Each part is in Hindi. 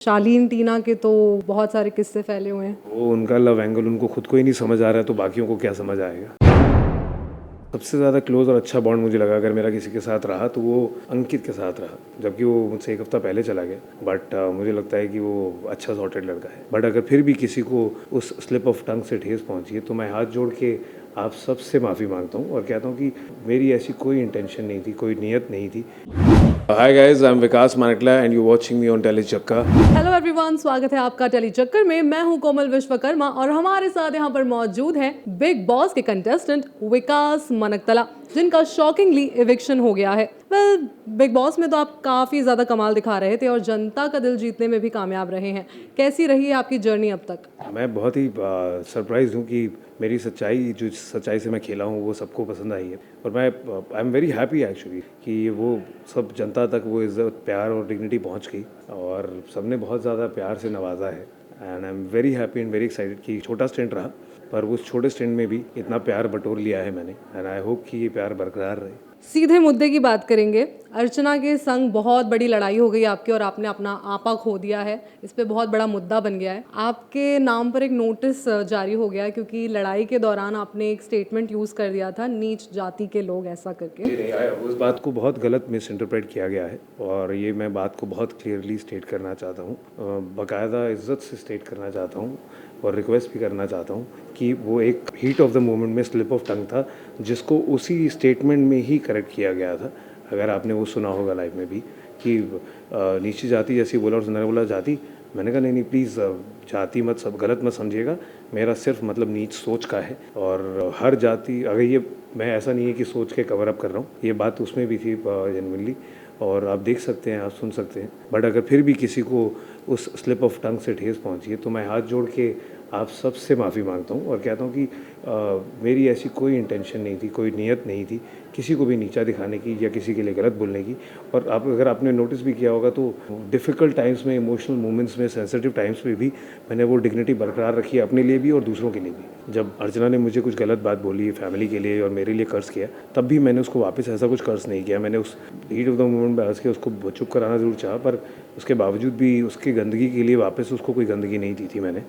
शालीन टीना के तो बहुत सारे किस्से फैले हुए हैं। वो उनका लव एंगल उनको खुद को ही नहीं समझ आ रहा है तो बाकियों को क्या समझ आएगा। सबसे ज़्यादा क्लोज और अच्छा बॉन्ड मुझे लगा अगर मेरा किसी के साथ रहा तो वो अंकित के साथ रहा, जबकि वो मुझसे एक हफ्ता पहले चला गया। बट मुझे लगता है कि वो अच्छा सॉर्टेड लड़का है। बट अगर फिर भी किसी को उस स्लिप ऑफ टंग से ठेस पहुंची है तो मैं हाथ जोड़ के आप सबसे माफ़ी मांगता हूँ और कहता हूँ कि मेरी ऐसी कोई इंटेंशन नहीं थी, कोई नीयत नहीं थी। Hi guys, I am Vikas Mankala and you watching me on tele Chakka. Hello everyone, स्वागत है आपका टेली चक्कर में। मैं हूं कोमल विश्वकर्मा और हमारे साथ यहां पर मौजूद हैं बिग बॉस के कंटेस्टेंट विकास मनकतला, जिनका शॉकिंगली इविक्शन हो गया है। वेल, बिग बॉस में तो आप काफ़ी ज़्यादा कमाल दिखा रहे थे और जनता का दिल जीतने में भी कामयाब रहे हैं। कैसी रही है आपकी जर्नी अब तक? मैं बहुत ही सरप्राइज हूँ कि मेरी सच्चाई, जो सच्चाई से मैं खेला हूँ वो सबको पसंद आई है। और मैं I am very happy actually कि वो सब जनता तक वो इज़्ज़त, प्यार और डिग्निटी पहुँच गई और सबने बहुत ज़्यादा प्यार से नवाजा है। And I am very happy and very excited कि छोटा स्टेंट रहा पर उस छोटे स्टेंट में भी इतना प्यार बटोर लिया है मैंने। एंड आई होप कि ये प्यार बरकरार रहे। सीधे मुद्दे की बात करेंगे। अर्चना के संग बहुत बड़ी लड़ाई हो गई आपकी और आपने अपना आपा खो दिया है। इस पे बहुत बड़ा मुद्दा बन गया है। आपके नाम पर एक नोटिस जारी हो गया है क्योंकि लड़ाई के दौरान आपने एक स्टेटमेंट यूज़ कर दिया था, नीच जाति के लोग, ऐसा करके। उस बात को बहुत गलत मिस इंटरप्रेट किया गया है और ये मैं बात को बहुत क्लियरली स्टेट करना चाहता हूँ, बाकायदा इज्जत से स्टेट करना चाहता हूँ और रिक्वेस्ट भी करना चाहता हूँ कि वो एक हीट ऑफ द मोमेंट में स्लिप ऑफ टंग था जिसको उसी स्टेटमेंट में ही करेक्ट किया गया था। अगर आपने वो सुना होगा लाइव में भी कि नीची जाति जैसी बोला और सुंदर बोला जाति, मैंने कहा नहीं प्लीज़ जाति मत, सब गलत मत समझिएगा, मेरा सिर्फ मतलब नीच सोच का है। और हर जाति, अगर ये मैं ऐसा नहीं है कि सोच के कवर अप कर रहा हूँ, ये बात उसमें भी थी जेनुइनली और आप देख सकते हैं, आप सुन सकते हैं। बट अगर फिर भी किसी को उस स्लिप ऑफ टंग से ठेस पहुंची है तो मैं हाथ जोड़ के आप सबसे माफ़ी मांगता हूँ और कहता हूँ कि मेरी ऐसी कोई इंटेंशन नहीं थी, कोई नीयत नहीं थी किसी को भी नीचा दिखाने की या किसी के लिए गलत बोलने की। और आप अगर आपने नोटिस भी किया होगा तो डिफ़िकल्ट टाइम्स में, इमोशनल मोमेंट्स में, सेंसिटिव टाइम्स में भी मैंने वो डिग्निटी बरकरार रखी है अपने लिए भी और दूसरों के लिए भी। जब अर्चना ने मुझे कुछ गलत बात बोली फैमिली के लिए और मेरे लिए कर्ज किया, तब भी मैंने उसको वापस ऐसा कुछ कर्ज नहीं किया। मैंने उस हीट ऑफ द मोमेंट में हंस के उसको चुप कराना ज़रूर चाहा, पर उसके बावजूद भी उसकी गंदगी के लिए वापस उसको कोई गंदगी नहीं दी थी मैंने।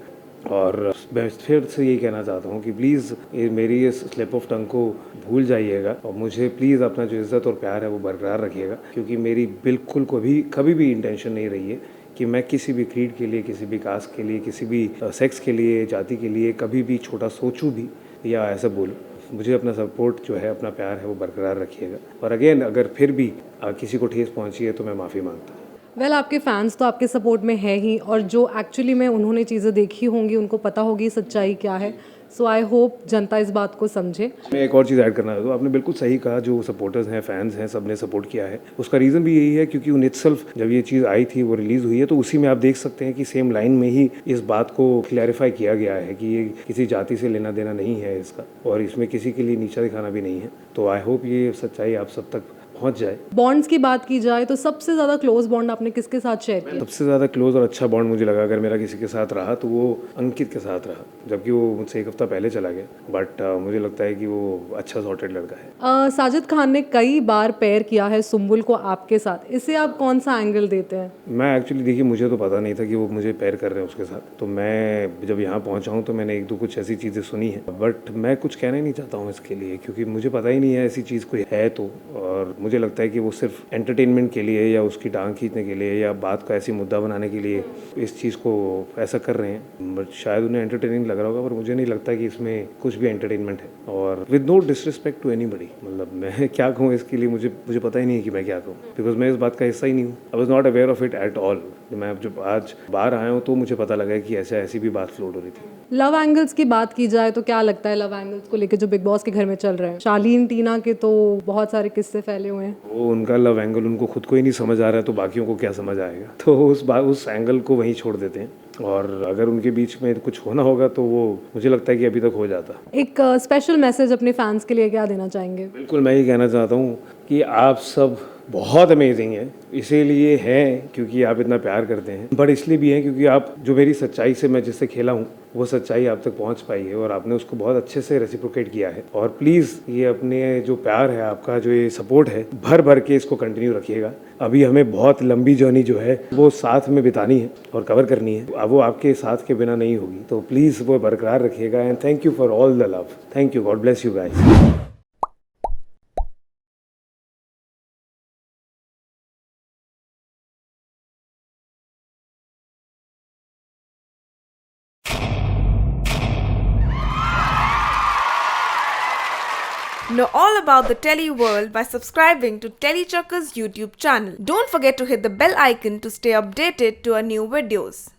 और मैं फिर से यही कहना चाहता हूँ कि प्लीज़ मेरी इस स्लिप ऑफ टंग को भूल जाइएगा और मुझे प्लीज़ अपना जो इज़्ज़त और प्यार है वो बरकरार रखिएगा, क्योंकि मेरी बिल्कुल कभी भी इंटेंशन नहीं रही है कि मैं किसी भी क्रीड के लिए, किसी भी कास्ट के लिए, किसी भी सेक्स के लिए, जाति के लिए कभी भी छोटा सोचूं भी या ऐसा बोलूं। मुझे अपना सपोर्ट जो है, अपना प्यार है वो बरकरार रखिएगा। और अगेन अगर फिर भी किसी को ठेस पहुंची है तो मैं माफ़ी मांगता हूँ। वेल, आपके फैंस तो आपके सपोर्ट में है ही और जो एक्चुअली में उन्होंने चीज़ें देखी होंगी उनको पता होगी सच्चाई क्या है। सो आई होप जनता इस बात को समझे। मैं एक और चीज़ ऐड करना चाहता हूँ। आपने बिल्कुल सही कहा, जो सपोर्टर्स हैं, फैंस हैं, सब ने सपोर्ट किया है। उसका रीज़न भी यही है क्योंकि उन इटसेल्फ जब ये चीज़ आई थी, वो रिलीज़ हुई है, तो उसी में आप देख सकते हैं कि सेम लाइन में ही इस बात को क्लैरिफाई किया गया है कि ये किसी जाति से लेना देना नहीं है इसका और इसमें किसी के लिए नीचा दिखाना भी नहीं है। तो आई होप ये सच्चाई आप सब तक पहुंच जाए। बॉन्ड्स की बात की जाए तो सबसे ज़्यादा क्लोज बॉन्ड आपने किसके साथ शेयर किया? सबसे ज़्यादा क्लोज और अच्छा बॉन्ड मुझे लगा अगर मेरा किसी के साथ रहा तो वो अंकित के साथ रहा, जबकि वो मुझसे एक हफ्ता पहले चला गया। बट मुझे लगता है कि वो अच्छा सॉर्टेड लड़का है। साजिद खान ने कई बार पेयर किया है सुम्बुल को आपके साथ, इसे आप कौन सा एंगल देते हैं? मैं एक्चुअली, देखिए, मुझे तो पता नहीं था कि वो मुझे पेयर कर रहे हैं उसके साथ। तो मैं जब यहाँ पहुँचा हूँ तो मैंने एक दो कुछ ऐसी चीज़ें सुनी है, बट मैं कुछ कहना ही नहीं चाहता हूँ इसके लिए क्योंकि मुझे पता ही नहीं है ऐसी चीज़ कोई है तो। और मुझे लगता है कि वो सिर्फ एंटरटेनमेंट के लिए या उसकी टांग खींचने के लिए या बात को ऐसी मुद्दा बनाने के लिए इस चीज़ को ऐसा कर रहे हैं। बट शायद उन्हें एंटरटेनिंग लग रहा होगा, पर मुझे नहीं लगता कि इसमें कुछ भी एंटरटेनमेंट है। और with no disrespect to anybody, मतलब मैं क्या कहूँ इसके लिए, मुझे पता ही नहीं है कि मैं क्या कहूँ, बिकॉज मैं इस बात का हिस्सा ही नहीं हूँ। I was not aware of it at all. मैं जब आज बाहर आया हूँ तो मुझे पता लगा कि ऐसी भी बात फ्लोट हो रही थी। लव एंगल्स की बात की जाए तो क्या लगता है लव एंगल्स को लेकर जो बिग बॉस के घर में चल रहे हैं? शालीन टीना के तो बहुत सारे किस्से फैले हुए हैं। वो उनका लव एंगल उनको खुद को ही नहीं समझ आ रहा है तो बाकियों को क्या समझ आएगा। तो उस एंगल को वहीं छोड़ देते हैं और अगर उनके बीच में कुछ होना होगा तो वो मुझे लगता है कि अभी तक हो जाता। एक स्पेशल मैसेज अपने फैंस के लिए क्या देना चाहेंगे? बिल्कुल, मैं ये कहना चाहता हूँ कि आप सब बहुत अमेजिंग है। इसीलिए हैं क्योंकि आप इतना प्यार करते हैं, बट इसलिए भी हैं क्योंकि आप जो मेरी सच्चाई से मैं जिससे खेला हूँ वो सच्चाई आप तक पहुँच पाई है और आपने उसको बहुत अच्छे से रेसिप्रोकेट किया है। और प्लीज़ ये अपने जो प्यार है आपका, जो ये सपोर्ट है, भर भर के इसको कंटिन्यू रखिएगा। अभी हमें बहुत लंबी जर्नी जो है वो साथ में बितानी है और कवर करनी है। अब वो आपके साथ के बिना नहीं होगी, तो प्लीज़ वो बरकरार रखिएगा। And thank you for all the love. Thank you. God bless you guys. Know all about the Telly world by subscribing to Tellychuckers YouTube channel. Don't forget to hit the bell icon to stay updated to our new videos.